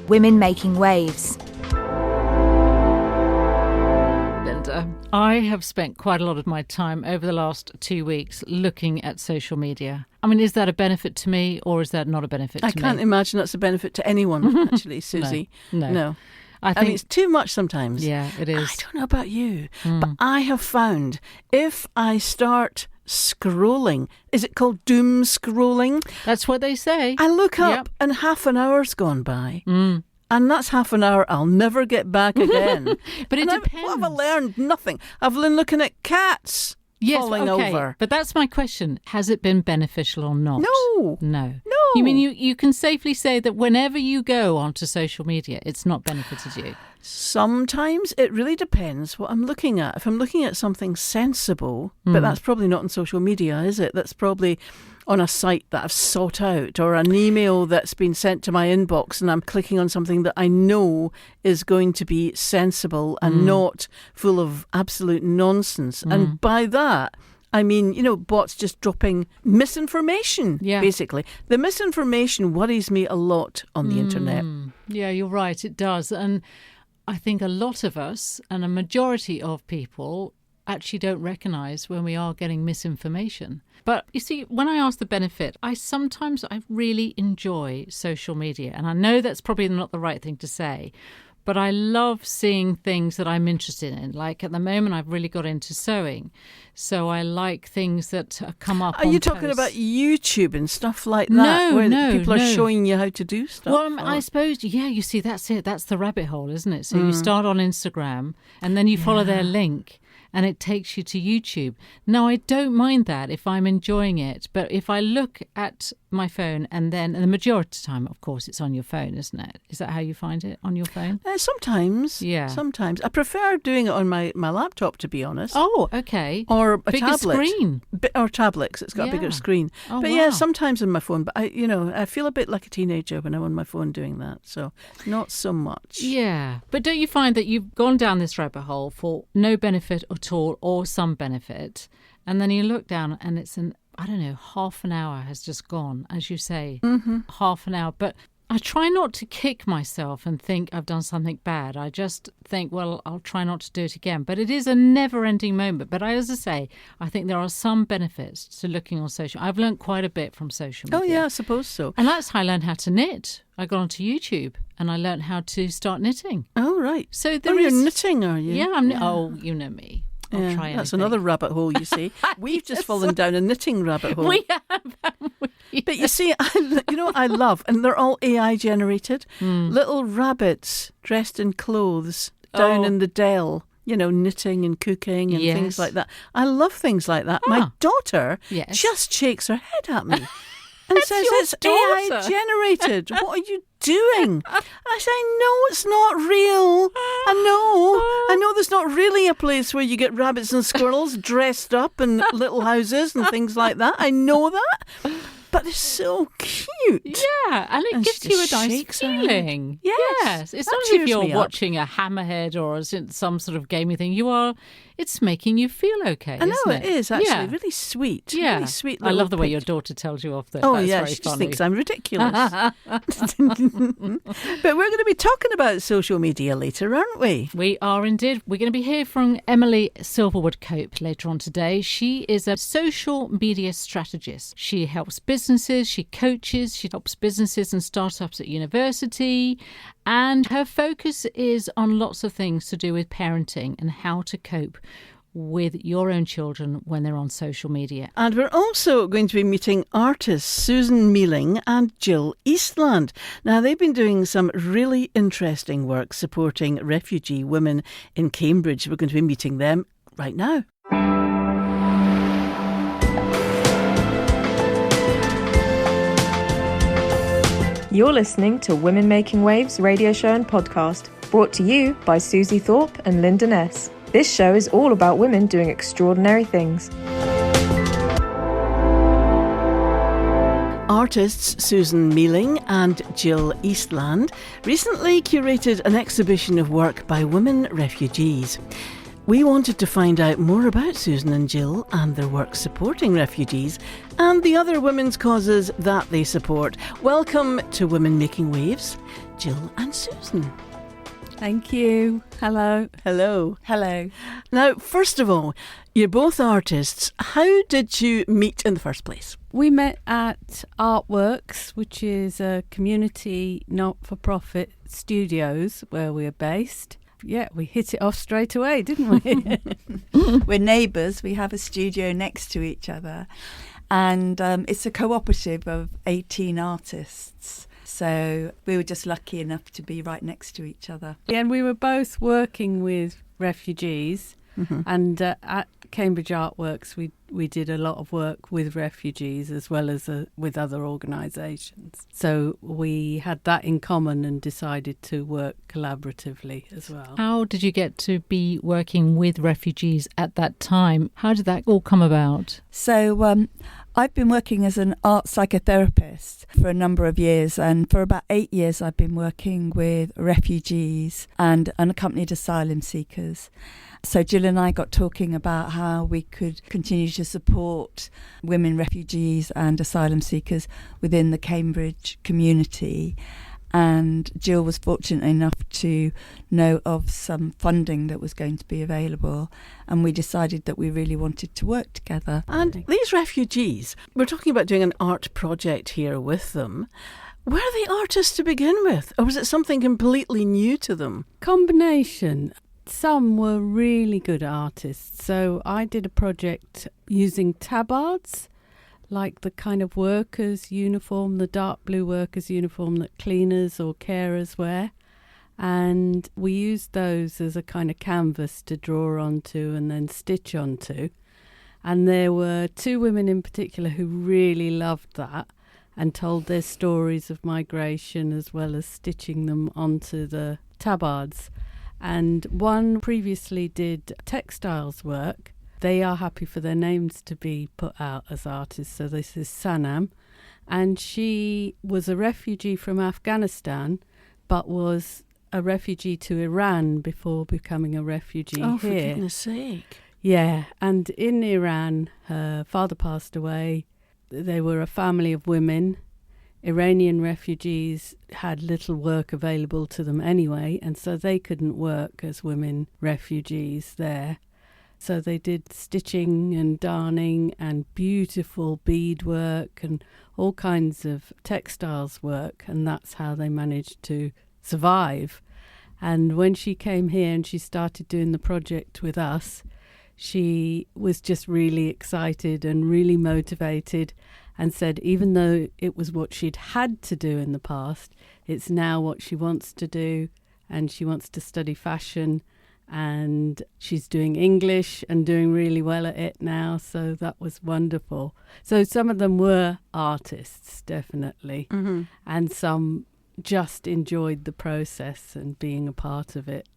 Women Making Waves. Linda, I have spent quite a lot of my time over the last 2 weeks looking at social media. I mean, is that a benefit to me or is that not a benefit to me? I can't imagine that's a benefit to anyone, actually, Susie. No. I mean, it's too much sometimes. Yeah, it is. I don't know about you, but I have found if I start scrolling, is it called doom scrolling? That's what they say. I look up and half an hour's gone by. And that's half an hour I'll never get back again. But it depends. What have I learned? Nothing. I've been looking at cats falling over. But that's my question. Has it been beneficial or not? No. You mean you can safely say that whenever you go onto social media, it's not benefited you? Sometimes it really depends what I'm looking at. If I'm looking at something sensible, but that's probably not on social media, is it? That's probably on a site that I've sought out, or an email that's been sent to my inbox, and I'm clicking on something that I know is going to be sensible and not full of absolute nonsense. And by that, I mean, bots just dropping misinformation, basically. The misinformation worries me a lot on the internet. Yeah, you're right, it does. And I think a lot of us, and a majority of people, actually don't recognise when we are getting misinformation. But you see, when I ask the benefit, I really enjoy social media. And I know that's probably not the right thing to say, but I love seeing things that I'm interested in. Like at the moment, I've really got into sewing. So I like things that come up Are on you talking posts. about YouTube and stuff like that? No, people are showing you how to do stuff? Well, I suppose, you see, that's it. That's the rabbit hole, isn't it? So you start on Instagram and then you follow their link and it takes you to YouTube. Now, I don't mind that if I'm enjoying it. But if I look at my phone and the majority of the time, of course, it's on your phone, isn't it? Is that how you find it, on your phone? Sometimes. Yeah. Sometimes. I prefer doing it on my laptop, to be honest. Oh, okay. Or a bigger tablet. Screen. Or tablet, because it's got a bigger screen. Oh, but wow. sometimes on my phone. But I feel a bit like a teenager when I'm on my phone doing that. So not so much. Yeah. But don't you find that you've gone down this rabbit hole for no benefit at all or some benefit, and then you look down and it's half an hour has just gone, as you say, half an hour. But I try not to kick myself and think I've done something bad. I just think, well, I'll try not to do it again. But it is a never-ending moment. But as I say, I think there are some benefits to looking on social. I've learned quite a bit from social media. Oh, yeah, I suppose so. And that's how I learned how to knit. I got onto YouTube and I learned how to start knitting. Oh, right. So you're knitting, are you? Yeah, I'm oh, you know me. I'll try that's anything. another rabbit hole, you see. We've just fallen down a knitting rabbit hole. We have, haven't we? But you see, I love, and they're all AI generated, little rabbits dressed in clothes down in the dell, knitting and cooking and things like that. I love things like that. My daughter just shakes her head at me and says, it's AI generated. What are you doing? I say, no, it's not real. I know there's not really a place where you get rabbits and squirrels dressed up in little houses and things like that. I know that. But it's so cute. Yeah, and it gives you a nice feeling. Yes. It's not as if you're watching a hammerhead or some sort of gaming thing. It's making you feel okay. I know isn't it is actually really sweet. Yeah, really sweet. I love the way your daughter tells you off there. Oh, That's yeah, very she funny. just thinks I'm ridiculous. But we're going to be talking about social media later, aren't we? We are indeed. We're going to be hearing from Emilie Silverwood-Cope later on today. She is a social media strategist. She helps businesses, she coaches, she helps businesses and startups at university. And her focus is on lots of things to do with parenting and how to cope with your own children when they're on social media. And we're also going to be meeting artists Suzie Thorpe and Jill Eastland. Now, they've been doing some really interesting work supporting refugee women in Cambridge. We're going to be meeting them right now. You're listening to Women Making Waves radio show and podcast, brought to you by Suzie Thorpe and Linda Ness. This show is all about women doing extraordinary things. Artists Suzie Thorpe and Jill Eastland recently curated an exhibition of work by women refugees. We wanted to find out more about Susan and Jill and their work supporting refugees and the other women's causes that they support. Welcome to Women Making Waves, Jill and Susan. Thank you. Hello. Hello. Hello. Now, first of all, you're both artists. How did you meet in the first place? We met at Artworks, which is a community not-for-profit studios where we're based. Yeah, we hit it off straight away, didn't we? We're neighbours. We have a studio next to each other. And it's a cooperative of 18 artists. So we were just lucky enough to be right next to each other. And we were both working with refugees. Mm-hmm. And at Cambridge Artworks, we did a lot of work with refugees as well as with other organisations. So we had that in common and decided to work collaboratively as well. How did you get to be working with refugees at that time? How did that all come about? So I've been working as an art psychotherapist for a number of years, and for about 8 years I've been working with refugees and unaccompanied asylum seekers. So Jill and I got talking about how we could continue to support women refugees and asylum seekers within the Cambridge community. And Jill was fortunate enough to know of some funding that was going to be available. And we decided that we really wanted to work together. And these refugees, we're talking about doing an art project here with them. Were they artists to begin with? Or was it something completely new to them? Combination. Some were really good artists. So I did a project using tabards, like the kind of workers' uniform, the dark blue workers' uniform that cleaners or carers wear. And we used those as a kind of canvas to draw onto and then stitch onto. And there were 2 women in particular who really loved that and told their stories of migration as well as stitching them onto the tabards. And one previously did textiles work. They are happy for their names to be put out as artists. So this is Sanam. And she was a refugee from Afghanistan, but was a refugee to Iran before becoming a refugee here. Oh, for goodness sake. Yeah. And in Iran, her father passed away. They were a family of women. Iranian refugees had little work available to them anyway, and so they couldn't work as women refugees there. So they did stitching and darning and beautiful beadwork and all kinds of textiles work, and that's how they managed to survive. And when she came here and she started doing the project with us, she was just really excited and really motivated, and said even though it was what she'd had to do in the past, it's now what she wants to do, and she wants to study fashion, and she's doing English and doing really well at it now, so that was wonderful. So some of them were artists, definitely, and some just enjoyed the process and being a part of it.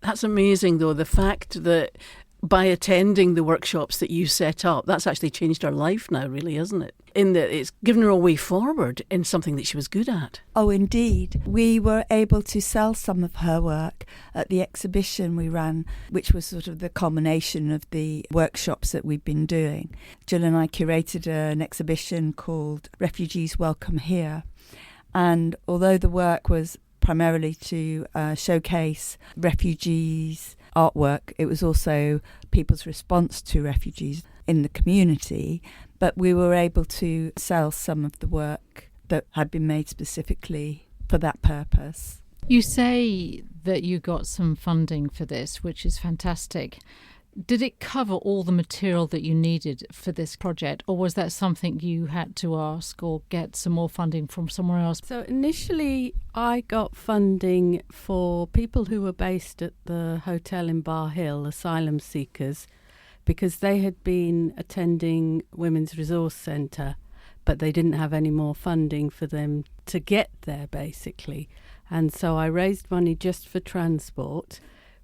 That's amazing, though, the fact that by attending the workshops that you set up, that's actually changed her life now, really, isn't it? In that it's given her a way forward in something that she was good at. Oh, indeed. We were able to sell some of her work at the exhibition we ran, which was sort of the culmination of the workshops that we've been doing. Jill and I curated an exhibition called Refugees Welcome Here. And although the work was primarily to showcase refugees' artwork, it was also people's response to refugees in the community, but we were able to sell some of the work that had been made specifically for that purpose. You say that you got some funding for this, which is fantastic. Did it cover all the material that you needed for this project, or was that something you had to ask or get some more funding from somewhere else? So initially I got funding for people who were based at the hotel in Bar Hill, asylum seekers, because they had been attending Women's Resource Centre, but they didn't have any more funding for them to get there, basically. And so I raised money just for transport,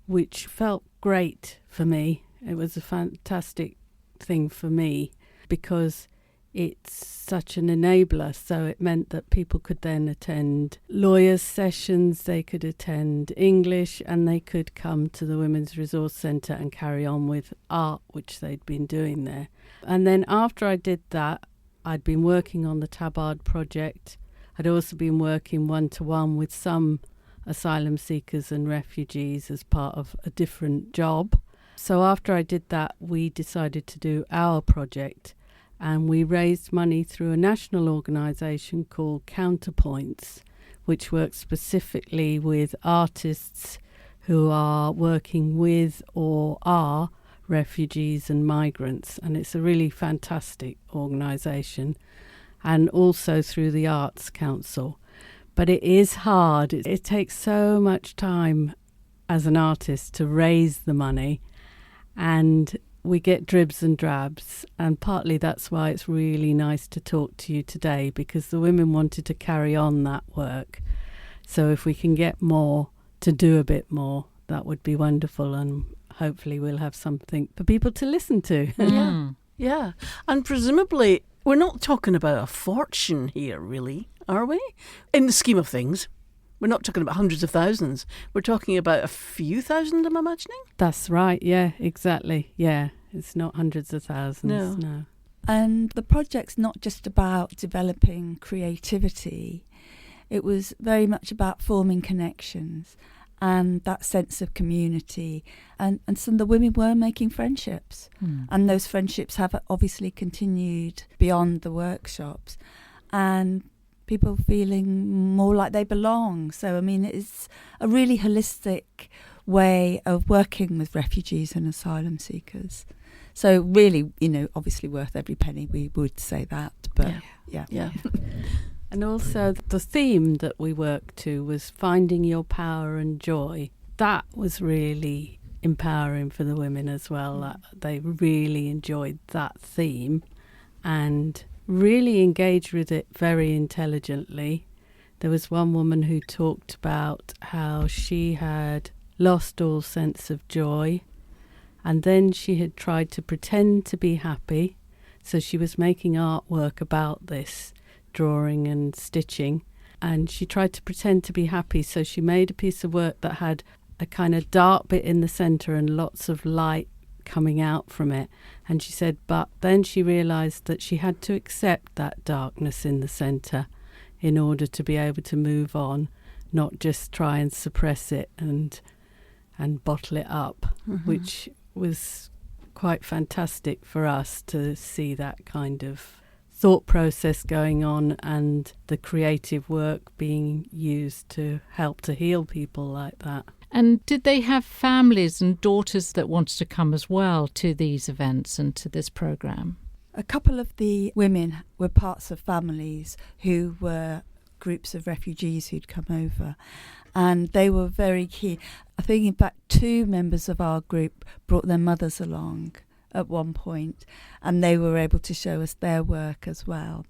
which felt great for me. It was a fantastic thing for me because it's such an enabler. So it meant that people could then attend lawyers' sessions, they could attend English, and they could come to the Women's Resource Centre and carry on with art, which they'd been doing there. And then after I did that, I'd been working on the Tabard project. I'd also been working one-to-one with some asylum seekers and refugees as part of a different job. So after I did that, we decided to do our project, and we raised money through a national organisation called Counterpoints, which works specifically with artists who are working with or are refugees and migrants. And it's a really fantastic organisation, and also through the Arts Council. But it is hard. It takes so much time as an artist to raise the money, and we get dribs and drabs, and partly that's why it's really nice to talk to you today, because the women wanted to carry on that work. So if we can get more to do a bit more, that would be wonderful, and hopefully we'll have something for people to listen to. Yeah. And presumably we're not talking about a fortune here, really, are we? In the scheme of things. We're not talking about hundreds of thousands. We're talking about a few thousand, I'm imagining? That's right, yeah, exactly. Yeah, it's not hundreds of thousands, no. And the project's not just about developing creativity. It was very much about forming connections and that sense of community. And some of the women were making friendships. And those friendships have obviously continued beyond the workshops. And people feeling more like they belong. So, I mean, it's a really holistic way of working with refugees and asylum seekers. So really, obviously worth every penny, we would say that. But yeah. And also the theme that we worked to was finding your power and joy. That was really empowering for the women as well. They really enjoyed that theme and really engaged with it very intelligently. There was one woman who talked about how she had lost all sense of joy, and then she had tried to pretend to be happy. So she was making artwork about this, drawing and stitching, and she tried to pretend to be happy. So she made a piece of work that had a kind of dark bit in the centre and lots of light coming out from it. And she said, but then she realised that she had to accept that darkness in the centre in order to be able to move on, not just try and suppress it and bottle it up, which was quite fantastic for us to see that kind of thought process going on and the creative work being used to help to heal people like that. And did they have families and daughters that wanted to come as well to these events and to this programme? A couple of the women were parts of families who were groups of refugees who'd come over, and they were very keen. I think, in fact, 2 members of our group brought their mothers along at one point, and they were able to show us their work as well.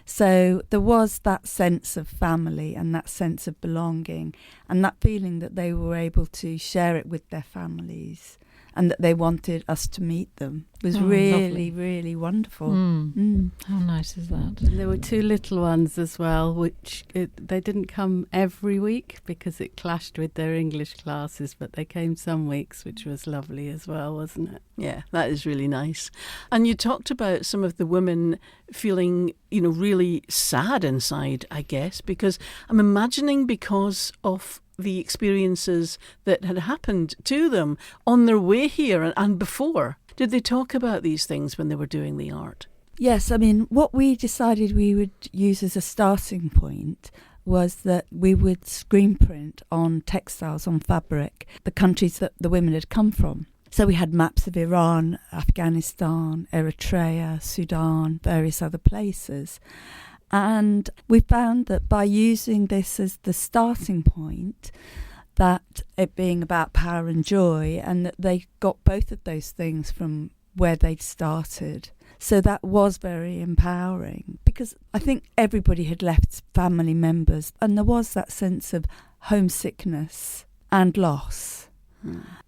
So there was that sense of family and that sense of belonging and that feeling that they were able to share it with their families and that they wanted us to meet them. It was really, really wonderful. How nice is that? And there were 2 little ones as well, which they didn't come every week because it clashed with their English classes, but they came some weeks, which was lovely as well, wasn't it? Yeah, that is really nice. And you talked about some of the women feeling, really sad inside, I guess, because I'm imagining because of the experiences that had happened to them on their way here and before. Did they talk about these things when they were doing the art? Yes, I mean, what we decided we would use as a starting point was that we would screen print on textiles, on fabric, the countries that the women had come from. So we had maps of Iran, Afghanistan, Eritrea, Sudan, various other places. And we found that by using this as the starting point, that it being about power and joy, and that they got both of those things from where they'd started. So that was very empowering, because I think everybody had left family members, and there was that sense of homesickness and loss.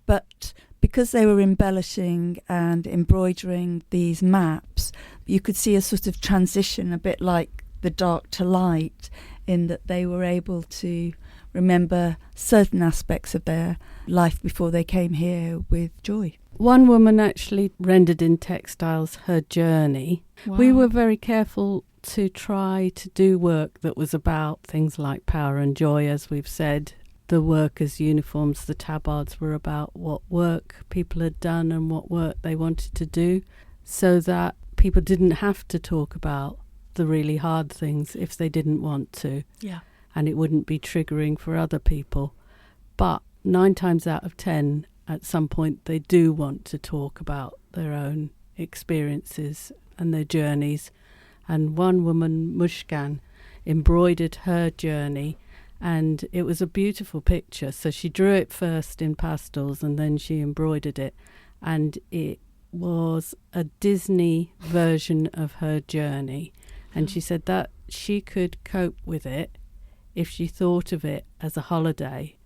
But because they were embellishing and embroidering these maps, you could see a sort of transition, a bit like the dark to light, in that they were able to remember certain aspects of their life before they came here with joy. One woman actually rendered in textiles her journey. Wow. We were very careful to try to do work that was about things like power and joy, as we've said. The workers' uniforms, the tabards, were about what work people had done and what work they wanted to do, so that people didn't have to talk about the really hard things if they didn't want to. Yeah. And it wouldn't be triggering for other people. But 9 times out of 10, at some point, they do want to talk about their own experiences and their journeys. And one woman, Mushkan, embroidered her journey, and it was a beautiful picture. So she drew it first in pastels and then she embroidered it, and it was a Disney version of her journey. And she said that she could cope with it if she thought of it as a holiday.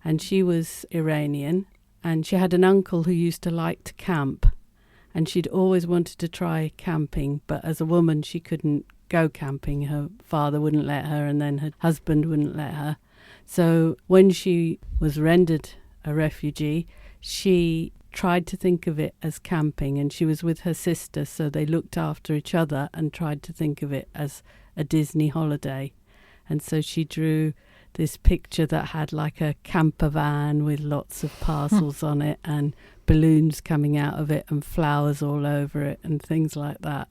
And she was Iranian, and she had an uncle who used to like to camp, and she'd always wanted to try camping, but as a woman she couldn't go camping. Her father wouldn't let her, and then her husband wouldn't let her. So when she was rendered a refugee, she tried to think of it as camping, and she was with her sister, so they looked after each other and tried to think of it as a Disney holiday. And so she drew this picture that had like a camper van with lots of parcels on it and balloons coming out of it and flowers all over it and things like that.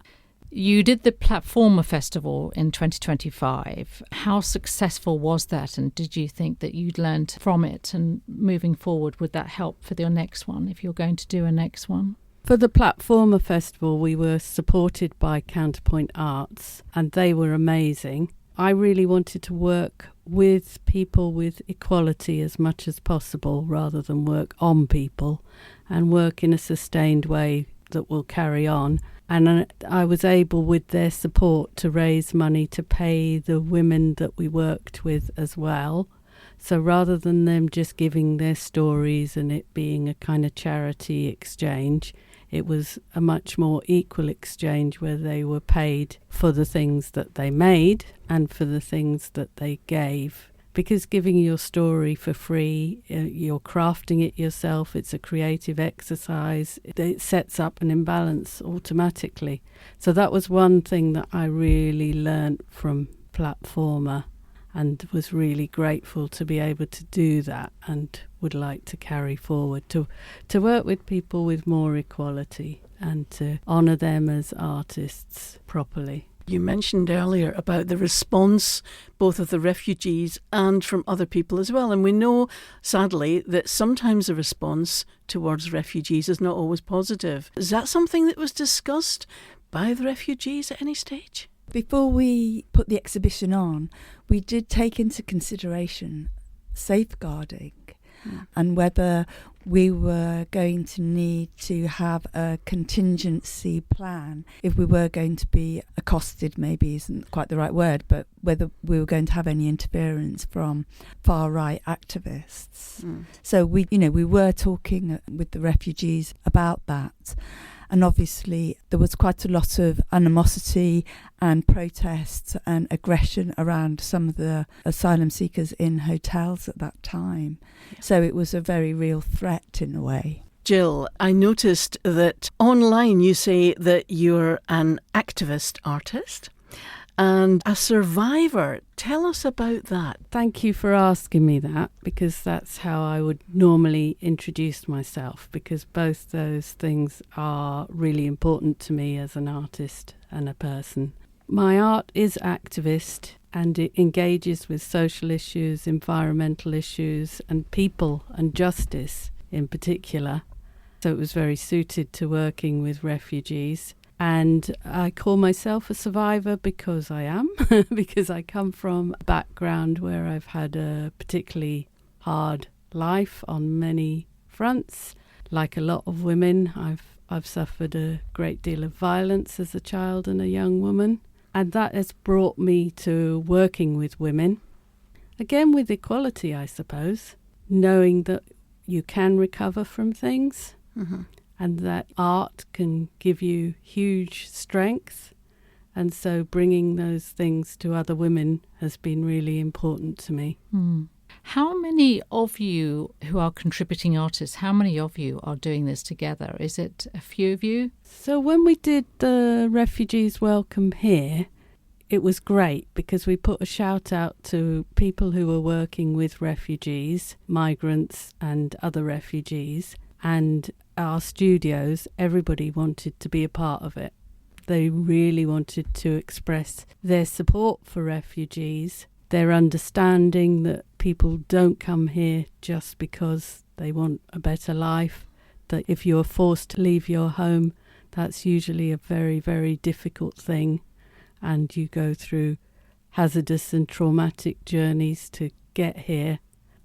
You did the Platformer Festival in 2025. How successful was that, and did you think that you'd learned from it, and moving forward, would that help for your next one, if you're going to do a next one? For the Platformer Festival, we were supported by Counterpoint Arts, and they were amazing. I really wanted to work with people with equality as much as possible, rather than work on people, and work in a sustained way that will carry on. And I was able, with their support, to raise money to pay the women that we worked with as well. So rather than them just giving their stories and it being a kind of charity exchange, it was a much more equal exchange where they were paid for the things that they made and for the things that they gave. Because giving your story for free, you're crafting it yourself, it's a creative exercise, it sets up an imbalance automatically. So that was one thing that I really learnt from Platformer, and was really grateful to be able to do that, and would like to carry forward, to work with people with more equality and to honour them as artists properly. You mentioned earlier about the response both of the refugees and from other people as well. And we know, sadly, that sometimes the response towards refugees is not always positive. Is that something that was discussed by the refugees at any stage? Before we put the exhibition on, we did take into consideration safeguarding and whether we were going to need to have a contingency plan if we were going to be accosted, maybe isn't quite the right word, but whether we were going to have any interference from far-right activists. So we were talking with the refugees about that. And obviously there was quite a lot of animosity and protests and aggression around some of the asylum seekers in hotels at that time. So it was a very real threat in a way. Jill, I noticed that online you say that you're an activist artist and a survivor. Tell us about that. Thank you for asking me that, because that's how I would normally introduce myself, because both those things are really important to me as an artist and a person. My art is activist, and it engages with social issues, environmental issues, and people and justice in particular. So it was very suited to working with refugees. And I call myself a survivor because I am, because I come from a background where I've had a particularly hard life on many fronts. Like a lot of women, I've suffered a great deal of violence as a child and a young woman. And that has brought me to working with women. Again, with equality, I suppose, knowing that you can recover from things, and that art can give you huge strength. And so bringing those things to other women has been really important to me. How many of you who are contributing artists, how many of you are doing this together? Is it a few of you? So when we did the Refugees Welcome Here, it was great because we put a shout out to people who were working with refugees, migrants and other refugees, and our studios. Everybody wanted to be a part of it. They really wanted to express their support for refugees, their understanding that people don't come here just because they want a better life, that if you're forced to leave your home, that's usually a very, very difficult thing, and you go through hazardous and traumatic journeys to get here.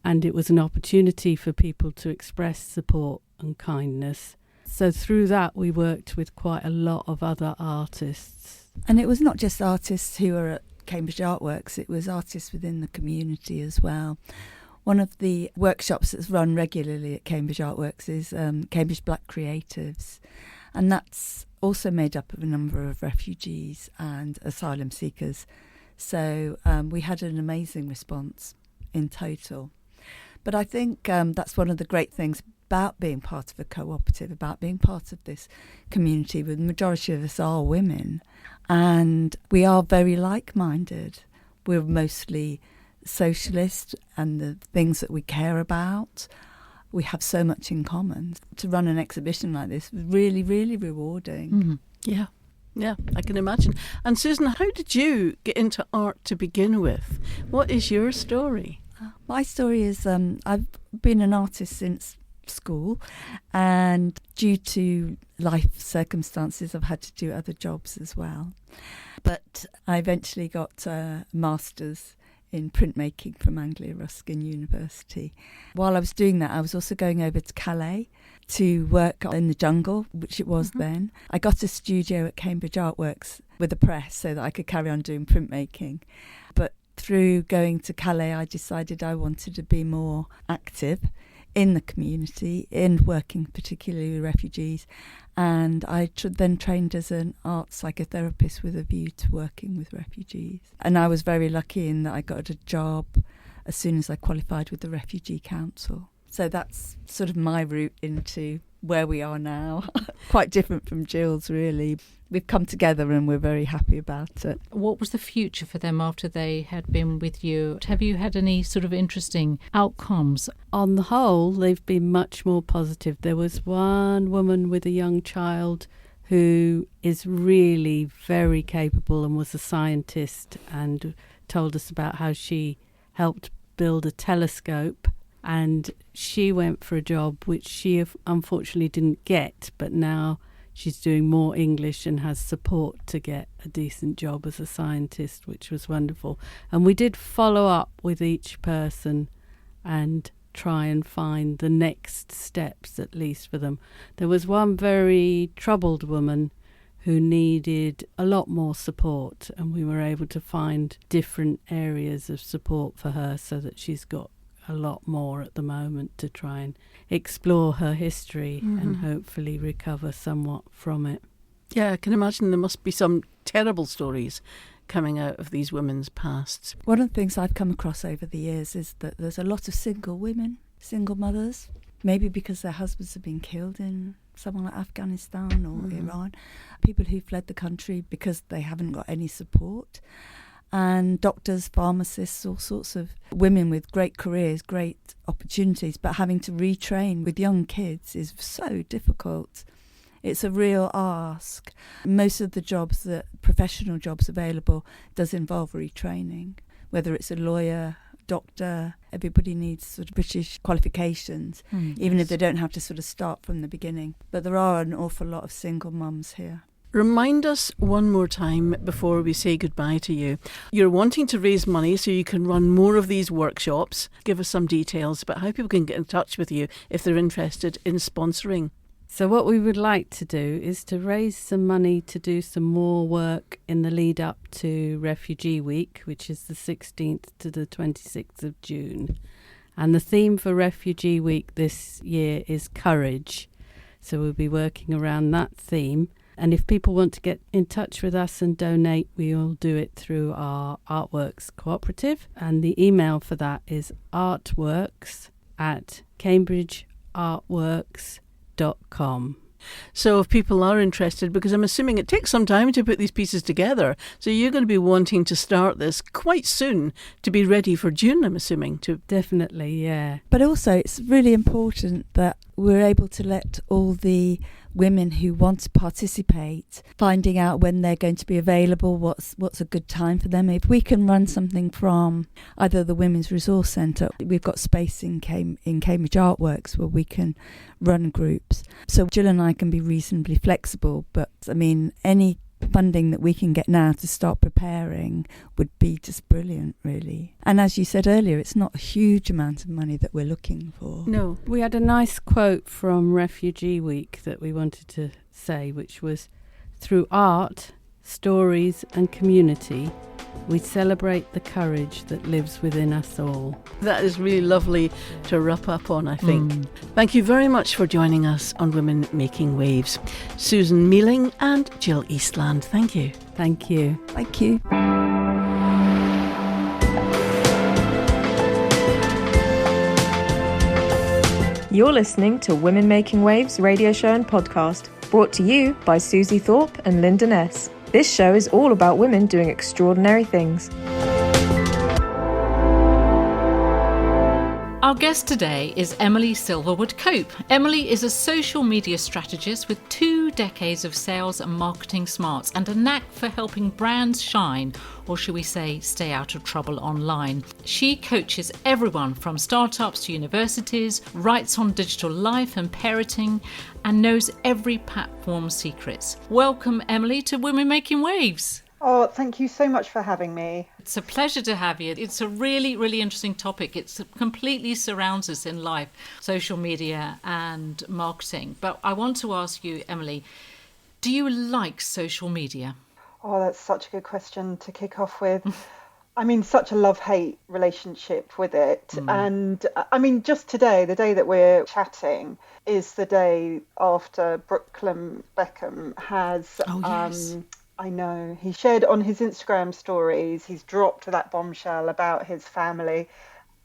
And it was an opportunity for people to express support and kindness. So through that, we worked with quite a lot of other artists. And it was not just artists who were at Cambridge Artworks, it was artists within the community as well. One of the workshops that's run regularly at Cambridge Artworks is Cambridge Black Creatives. And that's also made up of a number of refugees and asylum seekers. So we had an amazing response in total. But I think that's one of the great things about being part of a cooperative, about being part of this community, where the majority of us are women, and we are very like-minded. We're mostly socialist, and the things that we care about, we have so much in common. To run an exhibition like this was really, really rewarding. Yeah, I can imagine. And Susan, how did you get into art to begin with? What is your story? My story is I've been an artist since school, and due to life circumstances I've had to do other jobs as well. But I eventually got a master's in printmaking from Anglia Ruskin University. While I was doing that, I was also going over to Calais to work in the jungle, which it was then. I got a studio at Cambridge Artworks with a press so that I could carry on doing printmaking. But through going to Calais, I decided I wanted to be more active in the community, in working particularly with refugees. And I then trained as an art psychotherapist with a view to working with refugees. And I was very lucky in that I got a job as soon as I qualified with the Refugee Council. So that's sort of my route into where we are now. Quite different from Jill's, really. We've come together and we're very happy about it. What was the future for them after they had been with you? Have you had any sort of interesting outcomes? On the whole, they've been much more positive. There was one woman with a young child who is really very capable and was a scientist, and told us about how she helped build a telescope. And she went for a job which she unfortunately didn't get, but now she's doing more English and has support to get a decent job as a scientist, which was wonderful. And we did follow up with each person and try and find the next steps, at least for them. There was one very troubled woman who needed a lot more support, and we were able to find different areas of support for her so that she's got a lot more at the moment to try and explore her history and hopefully recover somewhat from it. Yeah, I can imagine there must be some terrible stories coming out of these women's pasts. One of the things I've come across over the years is that there's a lot of single women, single mothers, maybe because their husbands have been killed in somewhere like Afghanistan or Iran, people who fled the country because they haven't got any support. And doctors, pharmacists, all sorts of women with great careers, great opportunities, but having to retrain with young kids is so difficult. It's a real ask. Most of the jobs, professional jobs available, does involve retraining. Whether it's a lawyer, doctor, everybody needs sort of British qualifications, even if they don't have to sort of start from the beginning. But there are an awful lot of single mums here. Remind us one more time before we say goodbye to you. You're wanting to raise money so you can run more of these workshops. Give us some details about how people can get in touch with you if they're interested in sponsoring. So what we would like to do is to raise some money to do some more work in the lead up to Refugee Week, which is the 16th to the 26th of June. And the theme for Refugee Week this year is courage. So we'll be working around that theme. And if people want to get in touch with us and donate, we'll do it through our Artworks Cooperative. And the email for that is artworks@cambridgeartworks.com. So if people are interested, because I'm assuming it takes some time to put these pieces together, so you're going to be wanting to start this quite soon to be ready for June, I'm assuming. Definitely, yeah. But also it's really important that we're able to let all the women who want to participate, finding out when they're going to be available, what's a good time for them. If we can run something from either the Women's Resource Centre, we've got space in Cambridge Artworks where we can run groups. So Jill and I can be reasonably flexible, but I mean, any funding that we can get now to start preparing would be just brilliant, really. And as you said earlier, it's not a huge amount of money that we're looking for. No, we had a nice quote from Refugee Week that we wanted to say, which was, "Through art, stories and community, we celebrate the courage that lives within us all." That is really lovely to wrap up on, I think. Thank you very much for joining us on Women Making Waves. Susan Mealing and Jill Eastland, thank you. Thank you. Thank you. You're listening to Women Making Waves radio show and podcast, brought to you by Suzie Thorpe and Linda Ness. This show is all about women doing extraordinary things. Our guest today is Emilie Silverwood-Cope. Emilie is a social media strategist with 2 decades of sales and marketing smarts and a knack for helping brands shine, or should we say, stay out of trouble online. She coaches everyone from startups to universities, writes on digital life and parenting, and knows every platform's secrets. Welcome, Emilie, to Women Making Waves. Oh, thank you so much for having me. It's a pleasure to have you. It's a really, really interesting topic. It completely surrounds us in life, social media and marketing. But I want to ask you, Emilie, do you like social media? Oh, that's such a good question to kick off with. I mean, such a love-hate relationship with it. And I mean, just today, the day that we're chatting, is the day after Brooklyn Beckham has... Oh, yes. I know. He shared on his Instagram stories, he's dropped that bombshell about his family.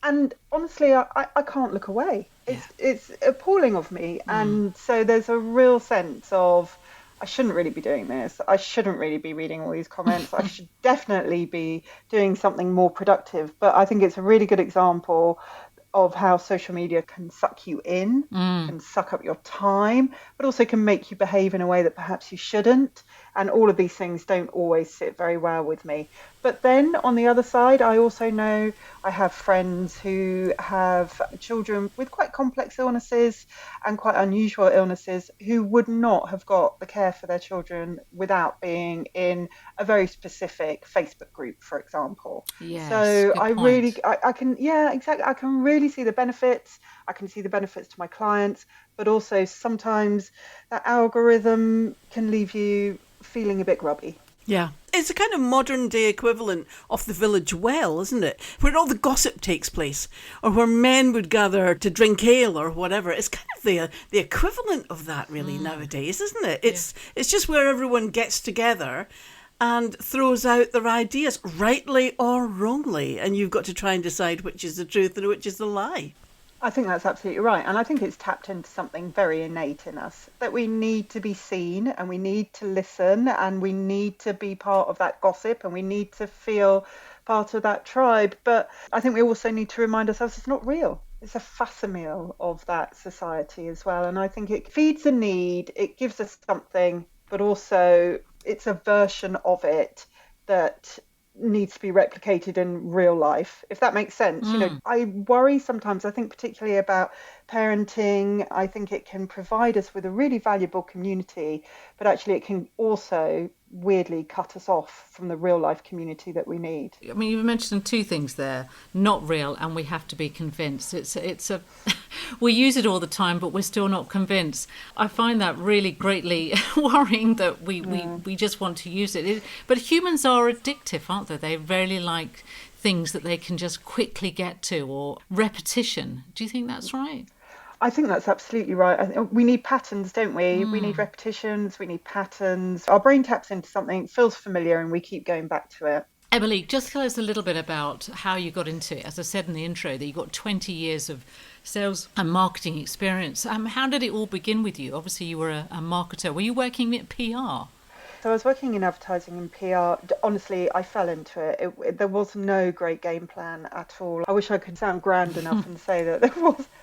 And honestly, I can't look away. It's appalling of me. And so there's a real sense of, I shouldn't really be doing this. I shouldn't really be reading all these comments. I should definitely be doing something more productive. But I think it's a really good example of how social media can suck you in, can suck up your time, but also can make you behave in a way that perhaps you shouldn't. And all of these things don't always sit very well with me. But then on the other side, I also know I have friends who have children with quite complex illnesses and quite unusual illnesses who would not have got the care for their children without being in a very specific Facebook group, for example. Yes, so I point. really, I can, yeah, exactly. I can really see the benefits. I can see the benefits to my clients, but also sometimes that algorithm can leave you feeling a bit grubby. Yeah. It's a kind of modern day equivalent of the village well, isn't it? Where all the gossip takes place, or where men would gather to drink ale or whatever. It's kind of the equivalent of that really nowadays, isn't it? It's just where everyone gets together and throws out their ideas, rightly or wrongly, and you've got to try and decide which is the truth and which is the lie. I think that's absolutely right. And I think it's tapped into something very innate in us, that we need to be seen and we need to listen and we need to be part of that gossip and we need to feel part of that tribe. But I think we also need to remind ourselves it's not real. It's a facsimile of that society as well. And I think it feeds a need, it gives us something, but also it's a version of it that needs to be replicated in real life, if that makes sense. You know, I worry sometimes, I think particularly about parenting. I think it can provide us with a really valuable community, but actually it can also weirdly cut us off from the real life community that we need. I mean, you mentioned 2 things there: not real, and we have to be convinced. It's a we use it all the time, but we're still not convinced. I find that really greatly worrying that we just want to use it. But humans are addictive, aren't they? They really like things that they can just quickly get to, or repetition. Do you think that's right? I think that's absolutely right. We need patterns, don't we? We need repetitions, we need patterns. Our brain taps into something, feels familiar, and we keep going back to it. Emilie, just tell us a little bit about how you got into it. As I said in the intro, that you got 20 years of sales and marketing experience. How did it all begin with you? Obviously, you were a marketer. Were you working at PR? So I was working in advertising and PR. Honestly, I fell into it. There was no great game plan at all. I wish I could sound grand enough and say that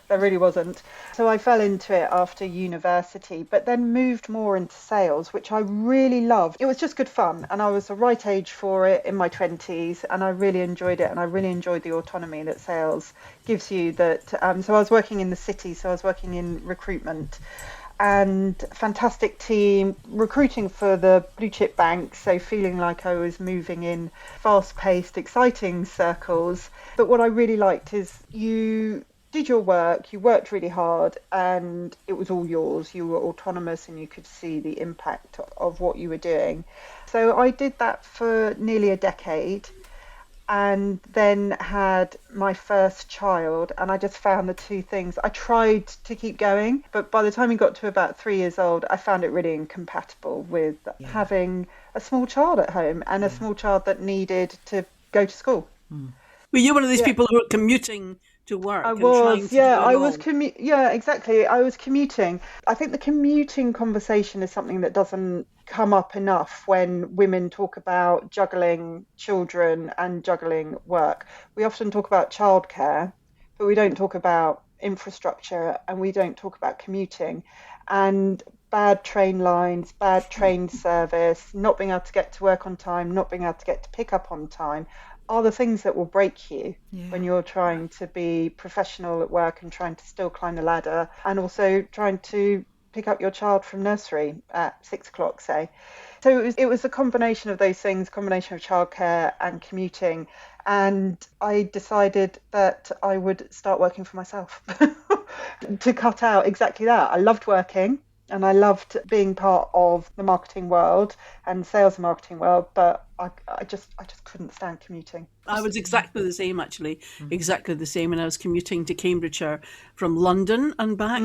there really wasn't. So I fell into it after university, but then moved more into sales, which I really loved. It was just good fun, and I was the right age for it in my 20s, and I really enjoyed it, and I really enjoyed the autonomy that sales gives you. So I was working in the city, so I was working in recruitment. And fantastic team, recruiting for the blue chip banks, so feeling like I was moving in fast-paced, exciting circles. But what I really liked is you did your work, you worked really hard, and it was all yours. You were autonomous and you could see the impact of what you were doing. So I did that for nearly a decade, and then had my first child, and I just found the two things. I tried to keep going, but by the time he got to about 3 years old, I found it really incompatible with having a small child at home, and a small child that needed to go to school. Were you one of these people who were commuting to work? I was, exactly. I was commuting. I think the commuting conversation is something that doesn't come up enough when women talk about juggling children and juggling work. We often talk about childcare, but we don't talk about infrastructure, and we don't talk about commuting. And bad train lines, bad train service, not being able to get to work on time, not being able to get to pick up on time, are the things that will break you when you're trying to be professional at work and trying to still climb the ladder, and also trying to pick up your child from nursery at 6 o'clock, say. So it was a combination of those things, combination of childcare and commuting. And I decided that I would start working for myself to cut out exactly that. I loved working, and I loved being part of the marketing world and sales and marketing world, but I just couldn't stand commuting. I was exactly the same, actually, exactly the same. And I was commuting to Cambridgeshire from London and back,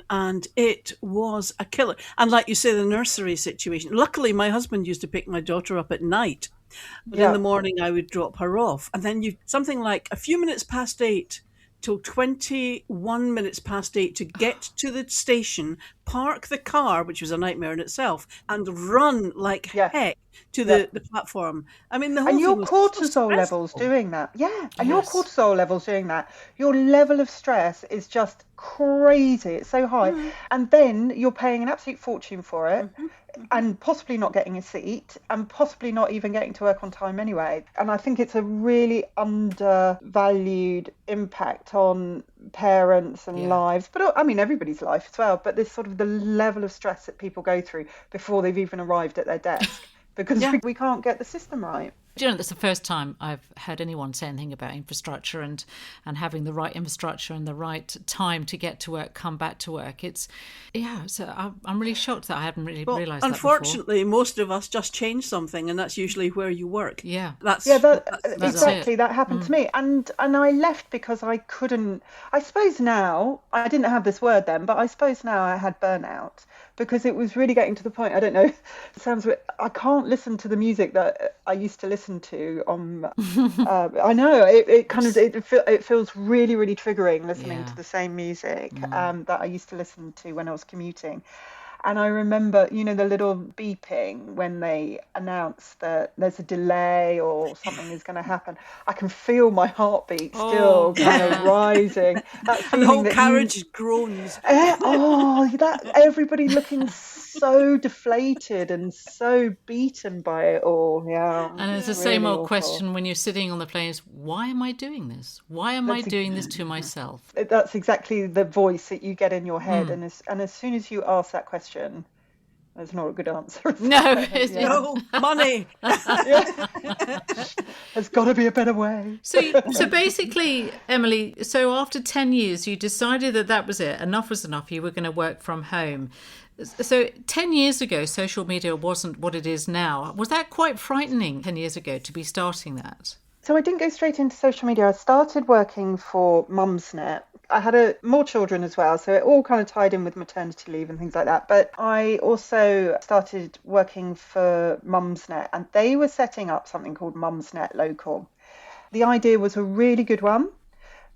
and it was a killer. And like you say, the nursery situation. Luckily, my husband used to pick my daughter up at night, but in the morning I would drop her off. And then something like a few minutes past 8 till 21 minutes past 8 to get to the station, park the car, which was a nightmare in itself, and run like heck to the platform. I mean, the whole and your thing was cortisol levels doing that. And your cortisol levels doing that. Your level of stress is just crazy. It's so high. And then you're paying an absolute fortune for it. And possibly not getting a seat, and possibly not even getting to work on time anyway. And I think it's a really undervalued impact on parents and lives, but I mean everybody's life as well. But this sort of the level of stress that people go through before they've even arrived at their desk because we can't get the system right. Do you know, that's the first time I've heard anyone say anything about infrastructure and having the right infrastructure and the right time to get to work, come back to work. So I'm really shocked that I hadn't really realised that before. Unfortunately, most of us just change something, and that's usually where you work. That's exactly. That happened to me, and I left because I couldn't. I suppose now, I didn't have this word then, but I suppose now I had burnout, because it was really getting to the point. I don't know. It sounds weird. I can't listen to the music that I used to listen to on. I know it feels really, really triggering listening to the same music that I used to listen to when I was commuting. And I remember, the little beeping when they announce that there's a delay or something is going to happen. I can feel my heartbeat still kind of rising. And the whole carriage groans. That everybody looking so deflated and so beaten by it all. Yeah. And it's the same old question when you're sitting on the plane is, why am I doing this? Why am I doing this to myself? That's exactly the voice that you get in your head. And as soon as you ask that question, that's not a good answer. No, money. There's got to be a better way. So basically, Emilie, so after 10 years, you decided that was it. Enough was enough. You were going to work from home. So 10 years ago, social media wasn't what it is now. Was that quite frightening 10 years ago to be starting that? So I didn't go straight into social media. I started working for Mumsnet. I had more children as well, so it all kind of tied in with maternity leave and things like that. But I also started working for Mumsnet, and they were setting up something called Mumsnet Local. The idea was a really good one,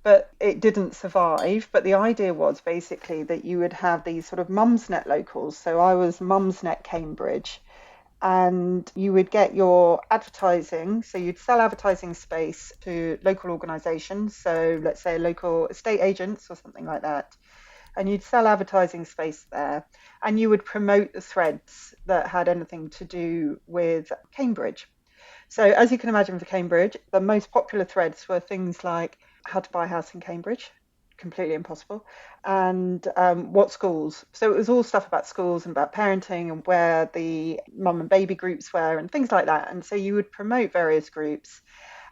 but it didn't survive. But the idea was basically that you would have these sort of Mumsnet locals. So I was Mumsnet Cambridge, and you would get your advertising. So you'd sell advertising space to local organisations. So let's say local estate agents or something like that. And you'd sell advertising space there, and you would promote the threads that had anything to do with Cambridge. So as you can imagine, for Cambridge, the most popular threads were things like how to buy a house in Cambridge, completely impossible, and what schools. So it was all stuff about schools and about parenting and where the mum and baby groups were and things like that. And so you would promote various groups.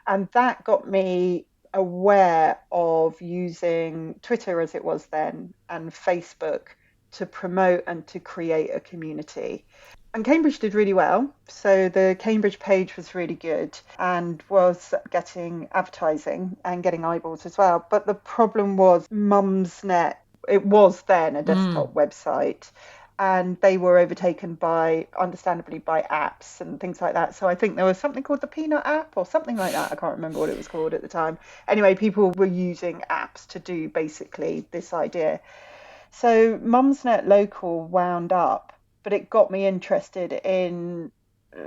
And that got me aware of using Twitter, as it was then, and Facebook to promote and to create a community. And Cambridge did really well. So the Cambridge page was really good and was getting advertising and getting eyeballs as well. But the problem was Mumsnet, it was then a desktop website, and they were overtaken understandably, by apps and things like that. So I think there was something called the Peanut app or something like that. I can't remember what it was called at the time. Anyway, people were using apps to do basically this idea. So Mumsnet Local wound up, but it got me interested in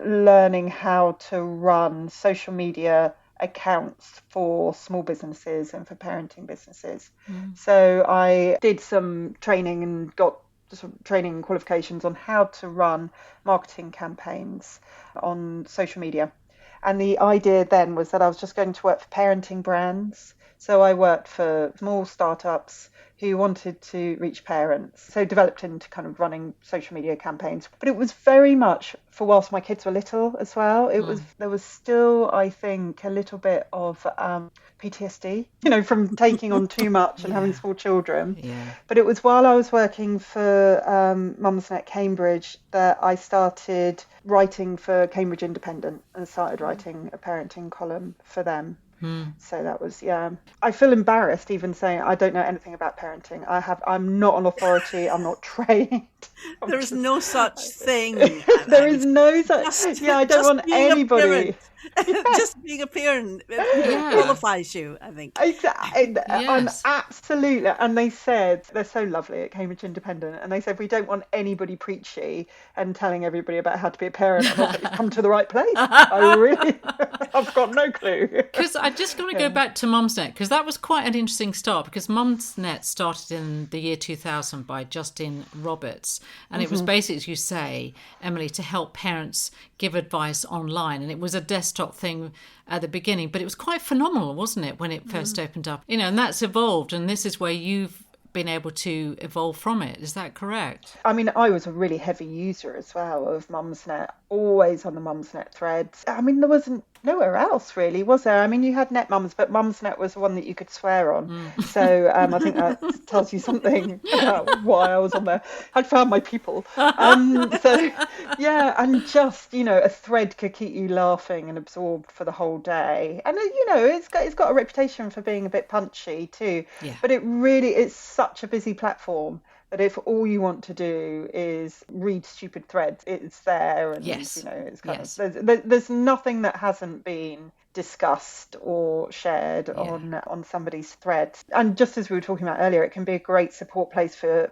learning how to run social media accounts for small businesses and for parenting businesses. So I did some training and got some training and qualifications on how to run marketing campaigns on social media. And the idea then was that I was just going to work for parenting brands. So I worked for small startups who wanted to reach parents, so developed into kind of running social media campaigns. But it was very much for whilst my kids were little as well. There was still, I think, a little bit of PTSD, from taking on too much and having small children. Yeah. But it was while I was working for Mumsnet Cambridge that I started writing for Cambridge Independent and started writing a parenting column for them. So that was, I feel embarrassed even saying I don't know anything about parenting. I'm not an authority. I'm not trained. There is no such thing. There is no such. I don't want anybody. Just being a parent qualifies you, I think. Exactly. Yes. I'm absolutely. And they said, they're so lovely at Cambridge Independent, and they said, we don't want anybody preachy and telling everybody about how to be a parent. And I was like, you've come to the right place. I've got no clue. Because I just got to go back to Mumsnet, because that was quite an interesting start, because Mumsnet started in the year 2000 by Justin Roberts. And it was basically, as you say, Emily, to help parents give advice online. And it was a desktop thing at the beginning, but it was quite phenomenal, wasn't it, when it first opened up? And that's evolved. And this is where you've been able to evolve from it. Is that correct? I mean, I was a really heavy user as well of Mumsnet, always on the Mumsnet threads. I mean, there wasn't nowhere else really, was there? I mean, you had Netmums, but Mumsnet was the one that you could swear on. So I think that tells you something about why I was on there. I'd found my people. And just, a thread could keep you laughing and absorbed for the whole day. And, it's got a reputation for being a bit punchy too. Yeah. But it's such a busy platform that if all you want to do is read stupid threads, it's there. And, it's kind of, there's nothing that hasn't been discussed or shared on somebody's threads. And just as we were talking about earlier, it can be a great support place for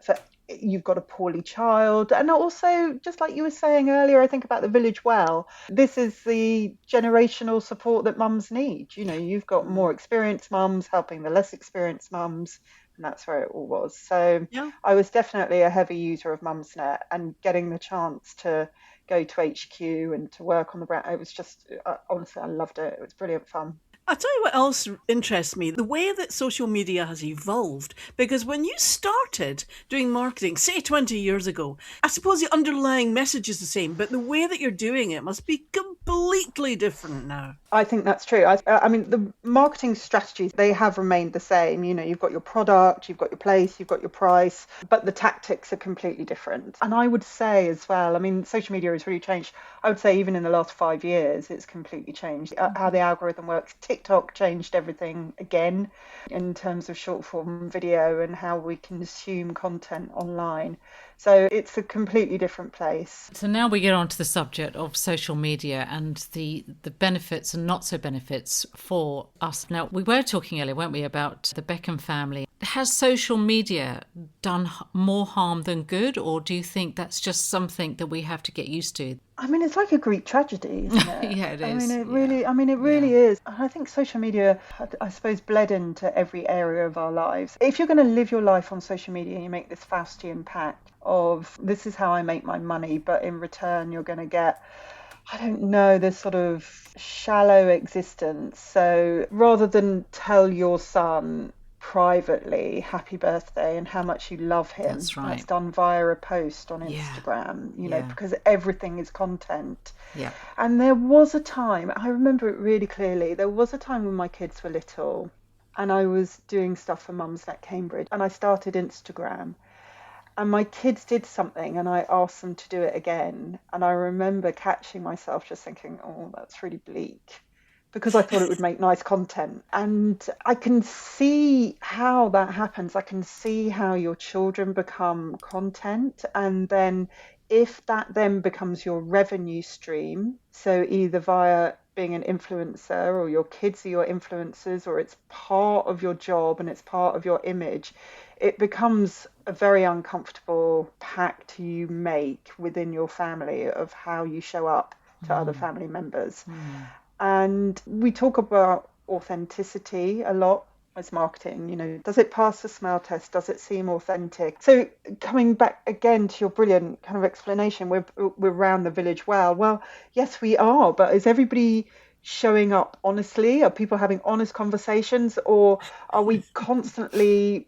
you've got a poorly child. And also, just like you were saying earlier, I think about the Village Well, this is the generational support that mums need. You've got more experienced mums helping the less experienced mums. And that's where it all was. So I was definitely a heavy user of Mumsnet, and getting the chance to go to HQ and to work on the brand, it was just, honestly, I loved it. It was brilliant fun. I'll tell you what else interests me, the way that social media has evolved. Because when you started doing marketing, say 20 years ago, I suppose the underlying message is the same, but the way that you're doing it must be completely different now. I think that's true. I mean, the marketing strategies, they have remained the same. You know, you've got your product, you've got your place, you've got your price, but the tactics are completely different. And I would say as well, I mean, social media has really changed. I would say even in the last 5 years, it's completely changed how the algorithm works. TikTok changed everything again in terms of short form video and how we consume content online. So it's a completely different place. So now we get on to the subject of social media and the benefits and not so benefits for us. Now, we were talking earlier, weren't we, about the Beckham family. Has social media done more harm than good, or do you think that's just something that we have to get used to? I mean, it's like a Greek tragedy, isn't it? Yeah, it is. I mean, it really is. I think social media, I suppose, bled into every area of our lives. If you're going to live your life on social media, you make this Faustian pact of this is how I make my money, but in return you're going to get, I don't know, this sort of shallow existence. So rather than tell your son privately happy birthday and how much you love him, that's right, that's done via a post on Instagram, you know, because everything is content. And there was a time, I remember it really clearly, there was a time when my kids were little and I was doing stuff for Mumsnet Cambridge and I started Instagram. And my kids did something and I asked them to do it again. And I remember catching myself just thinking, oh, that's really bleak, because I thought it would make nice content. And I can see how that happens. I can see how your children become content. And then if that then becomes your revenue stream, so either via being an influencer or your kids are your influencers, or it's part of your job and it's part of your image, it becomes a very uncomfortable pact you make within your family of how you show up to other family members. And we talk about authenticity a lot as marketing. You know, does it pass the smell test? Does it seem authentic? So coming back again to your brilliant kind of explanation, we're round the village well. Well, yes, we are. But is everybody showing up honestly? Are people having honest conversations? Or are we constantly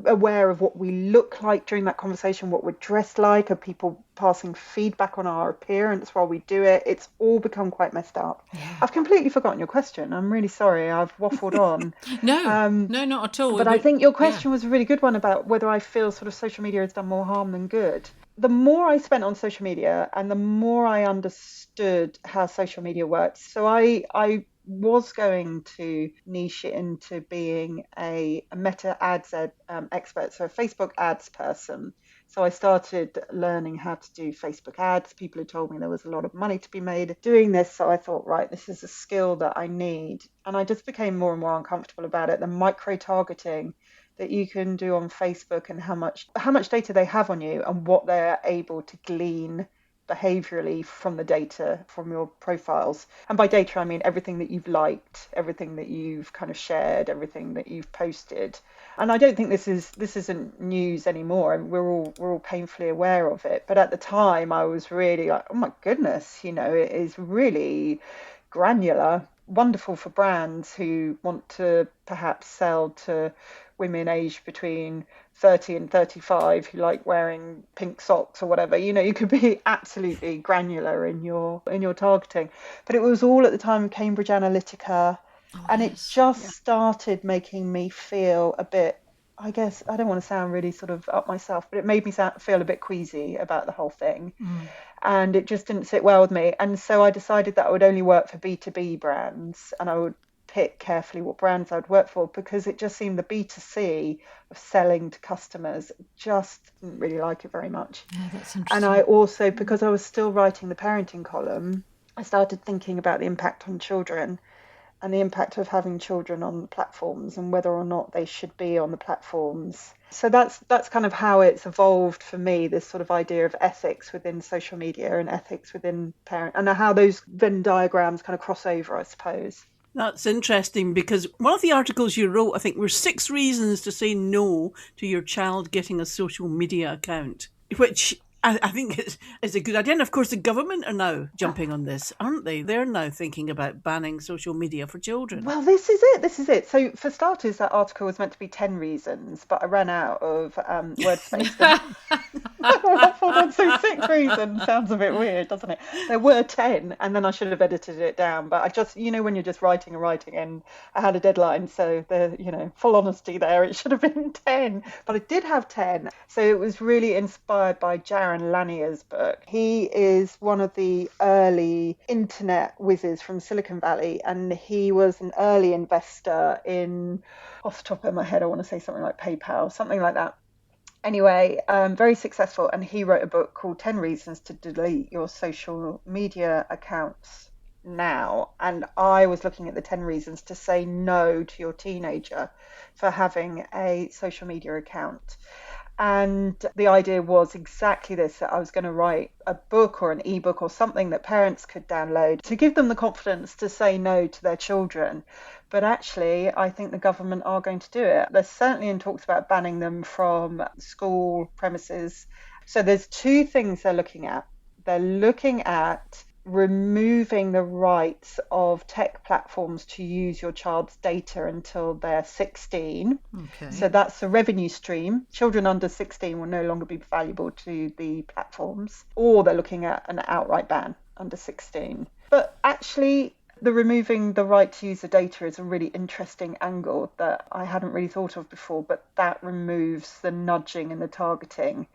aware of what we look like during that conversation, what we're dressed like? Are people passing feedback on our appearance while we do it? It's all become quite messed up. I've completely forgotten your question. I'm really sorry. I've waffled on. No, not at all. But I think your question was a really good one about whether I feel sort of social media has done more harm than good. The more I spent on social media and the more I understood how social media works. So I was going to niche it into being a meta ads expert, so a Facebook ads person. So I started learning how to do Facebook ads. People had told me there was a lot of money to be made doing this. So I thought, right, this is a skill that I need. And I just became more and more uncomfortable about it. The micro-targeting that you can do on Facebook and how much data they have on you and what they're able to glean behaviorally from the data from your profiles. And by data I mean everything that you've liked, everything that you've kind of shared, everything that you've posted. And I don't think this isn't news anymore, and we're all painfully aware of it. But at the time I was really like, oh my goodness, you know, it is really granular. Wonderful for brands who want to perhaps sell to women aged between 30 and 35 who like wearing pink socks or whatever. You know, you could be absolutely granular in your targeting. But it was all at the time of Cambridge Analytica, and it just started making me feel a bit, I guess, I don't want to sound really sort of up myself, but it made me feel a bit queasy about the whole thing. And it just didn't sit well with me. And so I decided that I would only work for B2B brands, and I would pick carefully what brands I'd work for, because it just seemed the B2C of selling to customers just didn't really like it very much. Yeah, that's interesting. And I also, because I was still writing the parenting column, I started thinking about the impact on children and the impact of having children on the platforms and whether or not they should be on the platforms. So that's kind of how it's evolved for me, this sort of idea of ethics within social media and ethics within parent, and how those Venn diagrams kind of cross over, I suppose. That's interesting, because one of the articles you wrote, I think, were 6 reasons to say no to your child getting a social media account, which I think it's a good idea. And of course, the government are now jumping on this, aren't they? They're now thinking about banning social media for children. Well, this is it. So, for starters, that article was meant to be 10 reasons, but I ran out of word space. So 6 reasons sounds a bit weird, doesn't it? There were 10, and then I should have edited it down. But I just, when you're just writing, and I had a deadline, so full honesty there, it should have been 10. But I did have 10. So it was really inspired by Jaron Lanier's book. He is one of the early internet whizzes from Silicon Valley, and he was an early investor in, off the top of my head, I want to say something like PayPal, something like that. Anyway, very successful, and he wrote a book called 10 Reasons to Delete Your Social Media Accounts Now. And I was looking at the 10 reasons to say no to your teenager for having a social media account. And the idea was exactly this, that I was going to write a book or an ebook or something that parents could download to give them the confidence to say no to their children. But actually, I think the government are going to do it. They're certainly in talks about banning them from school premises. So there's 2 things they're looking at. They're looking at removing the rights of tech platforms to use your child's data until they're 16. Okay. So that's a revenue stream. Children under 16 will no longer be valuable to the platforms. Or they're looking at an outright ban under 16. But actually, the removing the right to use the data is a really interesting angle that I hadn't really thought of before, but that removes the nudging and the targeting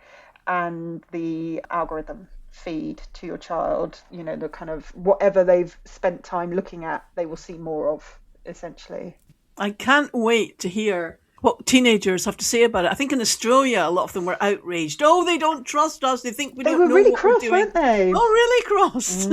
and the algorithm feed to your child, the kind of whatever they've spent time looking at, they will see more of, essentially. I can't wait to hear what teenagers have to say about it. I think in Australia, a lot of them were outraged. Oh, they don't trust us. They think we don't know really what cross, we're doing. weren't they? Oh, really cross.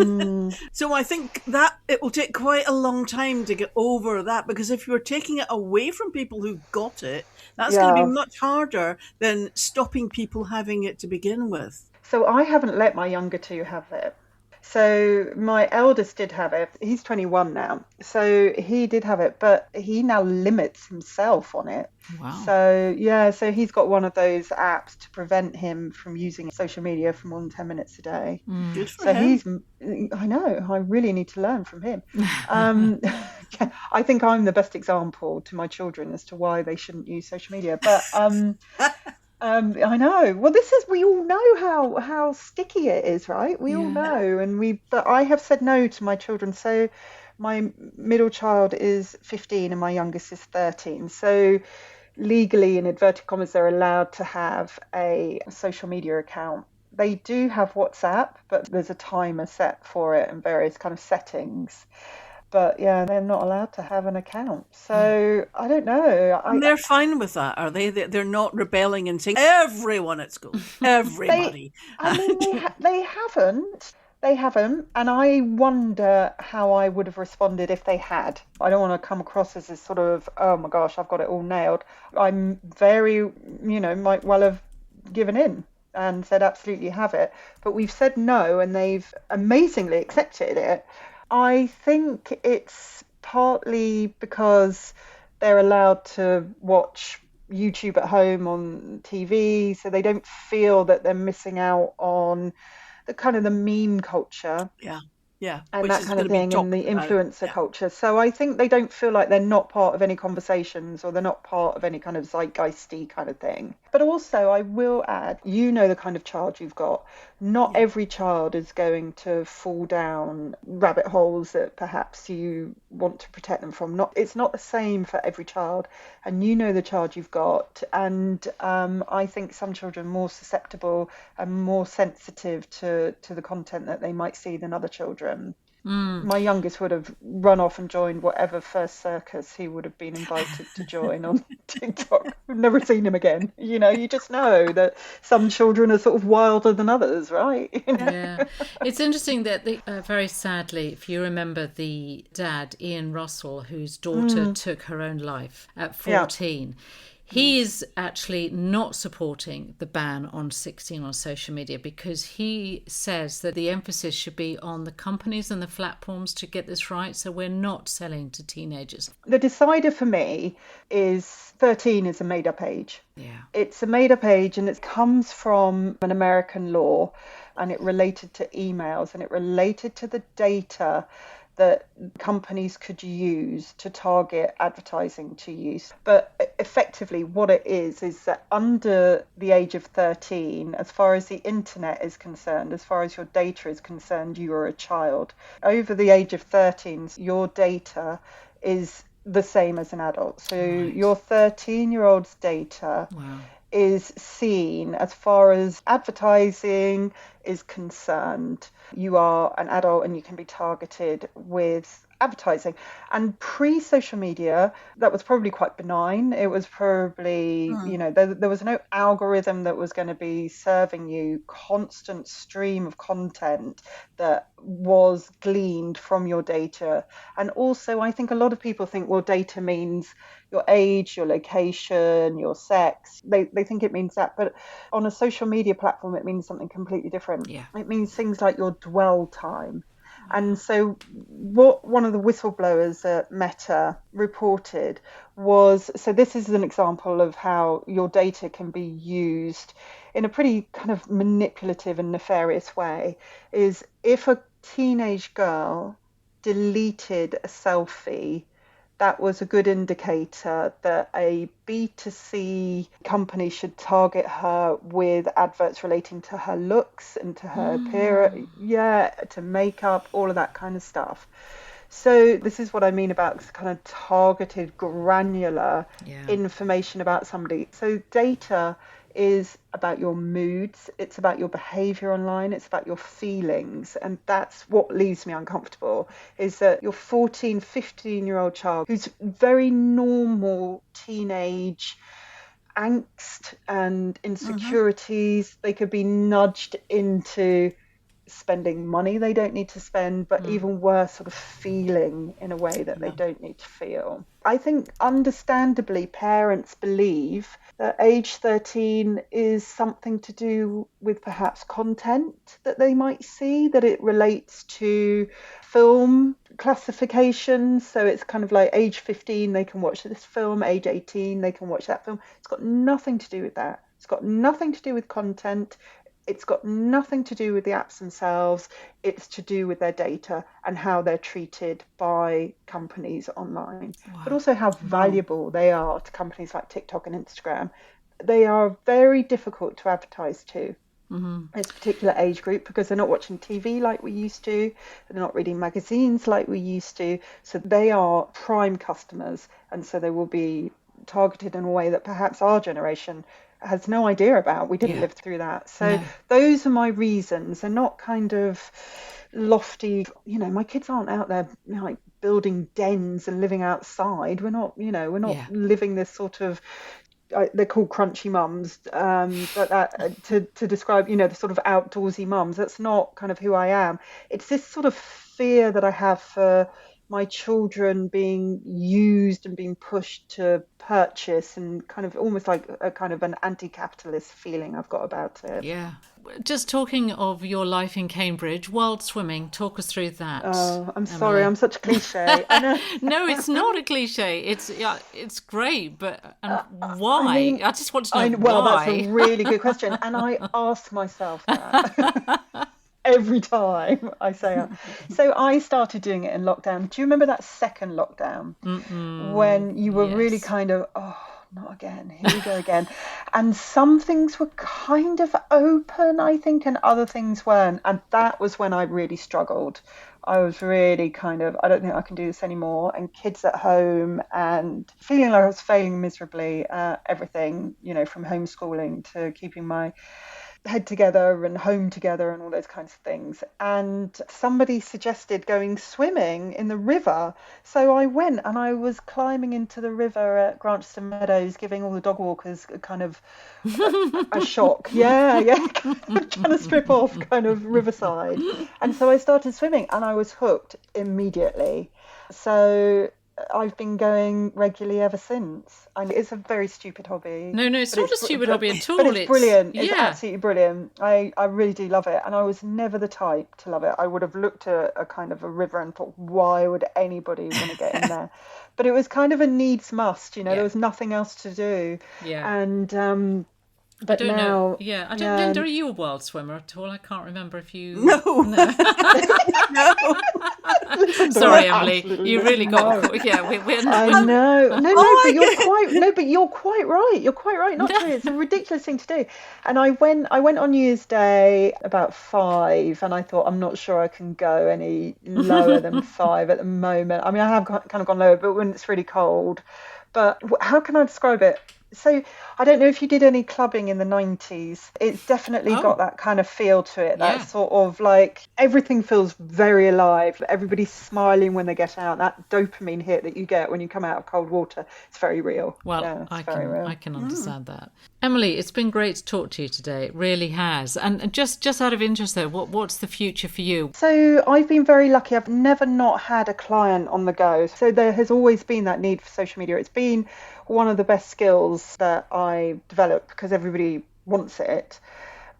So I think that it will take quite a long time to get over that, because if you're taking it away from people who got it, that's going to be much harder than stopping people having it to begin with. So I haven't let my younger 2 have it. So my eldest did have it. He's 21 now. So he did have it, but he now limits himself on it. Wow. So he's got one of those apps to prevent him from using social media for more than 10 minutes a day. Good for him. I know, I really need to learn from him. I think I'm the best example to my children as to why they shouldn't use social media. But I know. Well, we all know how sticky it is, right? We all know. But I have said no to my children. So my middle child is 15 and my youngest is 13. So legally, in inverted commas, they're allowed to have a social media account. They do have WhatsApp, but there's a timer set for it and various kind of settings. But they're not allowed to have an account. So I don't know. And they're fine with that, are they? They're not rebelling and saying, everyone at school, everybody. They haven't. They haven't. And I wonder how I would have responded if they had. I don't want to come across as this sort of, oh my gosh, I've got it all nailed. I'm very, might well have given in and said absolutely have it. But we've said no, and they've amazingly accepted it. I think it's partly because they're allowed to watch YouTube at home on TV, so they don't feel that they're missing out on the kind of the meme culture. Yeah. And that kind of thing, and the influencer culture. So I think they don't feel like they're not part of any conversations, or they're not part of any kind of zeitgeisty kind of thing. But also, I will add, the kind of child you've got. Not every child is going to fall down rabbit holes that perhaps you want to protect them from. It's not the same for every child. And the child you've got. And I think some children are more susceptible and more sensitive to the content that they might see than other children. My youngest would have run off and joined whatever first circus he would have been invited to join on TikTok. We've never seen him again. You just know that some children are sort of wilder than others, right? Yeah. It's interesting that very sadly, if you remember the dad, Ian Russell, whose daughter took her own life at 14, he is actually not supporting the ban on 16 on social media, because he says that the emphasis should be on the companies and the platforms to get this right. So we're not selling to teenagers. The decider for me is 13 is a made-up age. Yeah. It's a made-up age, and it comes from an American law, and it related to emails, and it related to the data that companies could use to target advertising to use. But effectively what it is that under the age of 13, as far as the internet is concerned, as far as your data is concerned, you are a child. Over the age of 13, your data is the same as an adult. So your 13-year-old's data is seen, as far as advertising is concerned, you are an adult and you can be targeted with advertising. And pre-social media, that was probably quite benign. It was probably, there was no algorithm that was going to be serving you constant stream of content that was gleaned from your data. And also, I think a lot of people think, well, data means your age, your location, your sex. They think it means that. But on a social media platform, it means something completely different. Yeah. It means things like your dwell time. And so what one of the whistleblowers at Meta reported was, so this is an example of how your data can be used in a pretty kind of manipulative and nefarious way, is if a teenage girl deleted a selfie, that was a good indicator that a B2C company should target her with adverts relating to her looks and to her appearance, to makeup, all of that kind of stuff. So this is what I mean about kind of targeted, granular information about somebody. So data is about your moods, it's about your behavior online, it's about your feelings, and that's what leaves me uncomfortable, is that your 14, 15-year-old child who's very normal teenage angst and insecurities, they could be nudged into spending money they don't need to spend, but even worse, sort of feeling in a way that they don't need to feel. I think understandably parents believe that age 13 is something to do with perhaps content that they might see, that it relates to film classifications. So it's kind of like age 15 they can watch this film, age 18 they can watch that film. It's got nothing to do with that. It's got nothing to do with content. It's got nothing to do with the apps themselves. It's to do with their data and how they're treated by companies online, but also how valuable they are to companies like TikTok and Instagram. They are very difficult to advertise to. This particular age group, because they're not watching TV like we used to, they're not reading magazines like we used to, so they are prime customers, and so they will be targeted in a way that perhaps our generation has no idea about. We didn't live through that. So those are my reasons. They're not kind of lofty, my kids aren't out there like building dens and living outside. We're not living this sort of, they're called crunchy mums, but that to describe, the sort of outdoorsy mums. That's not kind of who I am. It's this sort of fear that I have for my children being used and being pushed to purchase, and kind of almost like a kind of an anti-capitalist feeling I've got about it. Yeah. Just talking of your life in Cambridge, wild swimming, talk us through that. Oh, I'm sorry, I'm such a cliche. No, it's not a cliche. It's great, but why? I just want to know why. Well, that's a really good question, and I ask myself that. Every time I say it. So I started doing it in lockdown. Do you remember that second lockdown when you were really kind of, not again, here we go again. And some things were kind of open, I think, and other things weren't. And that was when I really struggled. I was really kind of, I don't think I can do this anymore. And kids at home and feeling like I was failing miserably at everything, from homeschooling to keeping my head together and home together and all those kinds of things. And somebody suggested going swimming in the river. So I went, and I was climbing into the river at Granchester Meadows, giving all the dog walkers a kind of a shock. Yeah, trying to strip off kind of riverside. And so I started swimming, and I was hooked immediately. So I've been going regularly ever since. And it's a very stupid hobby. No, it's not a stupid hobby at all. But it's brilliant. It's absolutely brilliant. I really do love it. And I was never the type to love it. I would have looked at a kind of a river and thought, why would anybody want to get in there? But it was kind of a needs must, there was nothing else to do. Yeah. And But I don't now, know. Yeah, I don't. Linda, are you a world swimmer at all? I can't remember if you. No. No. Sorry, Emily. You really got. Yeah, we're. I know. No, Oh, but you're quite. No, but you're quite right. You're quite right. Not to. It's a ridiculous thing to do. And I went on New Year's Day about 5, and I thought I'm not sure I can go any lower than 5 at the moment. I mean, I have kind of gone lower, but when it's really cold. But how can I describe it? So I don't know if you did any clubbing in the 90s. It's definitely got that kind of feel to it. That sort of like everything feels very alive. Everybody's smiling when they get out. That dopamine hit that you get when you come out of cold water, it's very real. Well, I can understand that. Emily, it's been great to talk to you today. It really has. And just out of interest though, what's the future for you? So I've been very lucky. I've never not had a client on the go. So there has always been that need for social media. It's been one of the best skills that I developed because everybody wants it.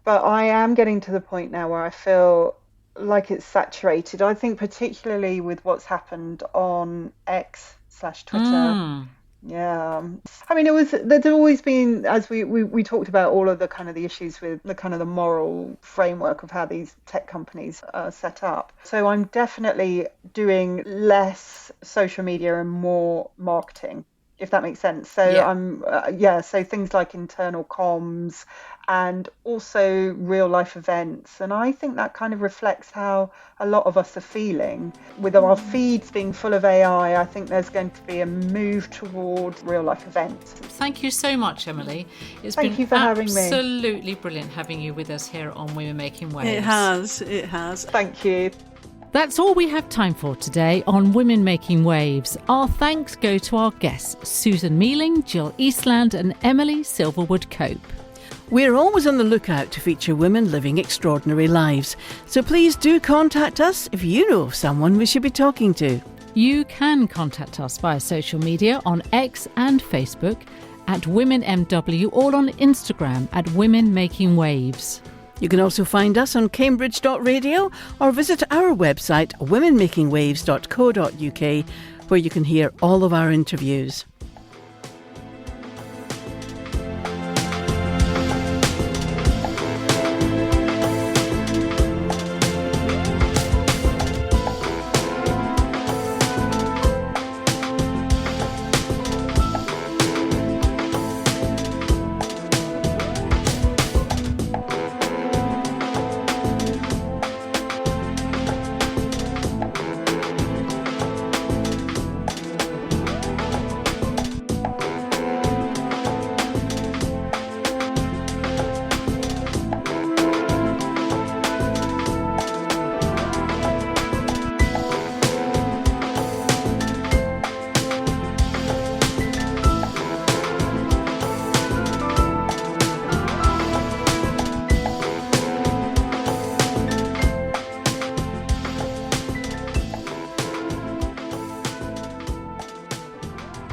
But I am getting to the point now where I feel like it's saturated. I think particularly with what's happened on X/Twitter. Yeah. I mean, there's always been, as we talked about, all of the kind of the issues with the kind of the moral framework of how these tech companies are set up. So I'm definitely doing less social media and more marketing, if that makes sense. So so things like internal comms and also real life events. And I think that kind of reflects how a lot of us are feeling. With our feeds being full of AI, I think there's going to be a move towards real life events. Thank you so much, Emily. Thank you for having me. Absolutely brilliant having you with us here on Women Making Waves. It has. Thank you. That's all we have time for today on Women Making Waves. Our thanks go to our guests, Susan Mealing, Jill Eastland and Emilie Silverwood-Cope. We're always on the lookout to feature women living extraordinary lives. So please do contact us if you know of someone we should be talking to. You can contact us via social media on X and Facebook at WomenMW or on Instagram at Women Making Waves. You can also find us on cambridge.radio or visit our website womenmakingwaves.co.uk where you can hear all of our interviews.